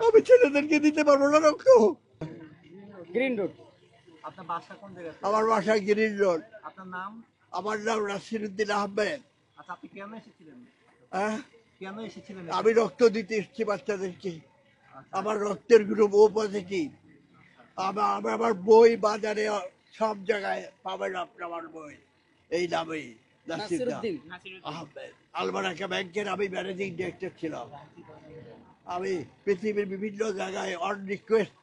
আমি ছেলেদেরকে দিতে পারবো না রক্ত। Green road. আপনার বাসা কোন জায়গায়? আমার বাসা গ্রিন রোড। আপনার নাম? আমার নাম নাসিরউদ্দিন আহমেদ। আচ্ছা, আপনি কেন এসেছিলেন? হ্যাঁ, কেন এসেছিলেন? আমি রক্ত দিতে এসেছি বাচ্চাদেরকে। আমার রক্তের গ্রুপ ও পজিটিভ। আমার বই বাজারে সব জায়গায় পাবেন আপনি আমার বই এই নামে নাসিরউদ্দিন আহমেদ। আলবারাকা ব্যাংকের আমি ম্যানেজিং ডিরেক্টর ছিলাম। আমি পৃথিবীর বিভিন্ন জায়গায় অন রিকোয়েস্ট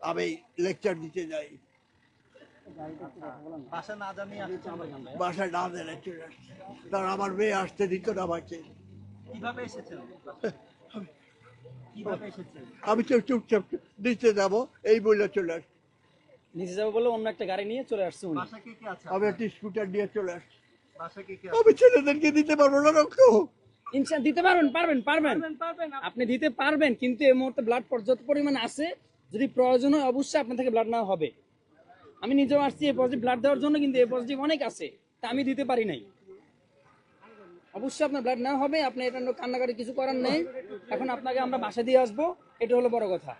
আমি লেকচার দিতে যাই। বাসা না জানিয়ে আসছেন? বাসায় না দেয় চলে আসছে, কারণ আমার মেয়ে আসতে দিত না আমাকে। কিভাবে এসেছেন? কিভাবে এসেছেন? আমি তো চুপচাপ নিচে যাবো এই বলে চলে আসছি। নিচে যাবো বলে অন্য একটা গাড়ি নিয়ে চলে আসছে উনি। বাসা কে কে আছে? আমি একটা স্কুটার নিয়ে চলে আসছি। বাসা কে কে আমি ছেলেদেরকে দিতে পারবো না রক্ত। ইনশাআল্লাহ দিতে পারবেন। আপনি দিতে পারবেন, কিন্তু এই মুহূর্তে ব্লাড পর্যাপ্ত পরিমাণ আছে। যদি প্রয়োজন হয় অবশ্যই আপনার থেকে ব্লাড নেওয়া হবে। আমি নিজেও আসছি এ পজিটিভ ব্লাড দেওয়ার জন্য, কিন্তু এ পজিটিভ অনেক আছে, তা আমি দিতে পারি নাই। অবশ্যই আপনার ব্লাড নেওয়া হবে। আপনি এটা নিয়ে কান্নাকাটি কিছু করার নেই। এখন আপনাকে আমরা বাসা দিয়ে আসবো, এটা হলো বড় কথা।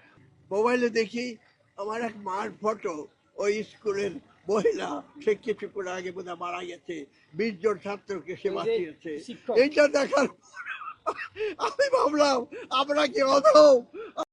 মোবাইলে দেখি আমার এক মার ফটো, ওই স্কুলের মহিলা, সে কিছুক্ষণ আগে বোধহয় মারা গেছে, 20 জন ছাত্রকে সে বাঁচিয়েছে। শিক্ষক। এইটা দেখার পর আমি ভাবলাম আমরা কি অধম।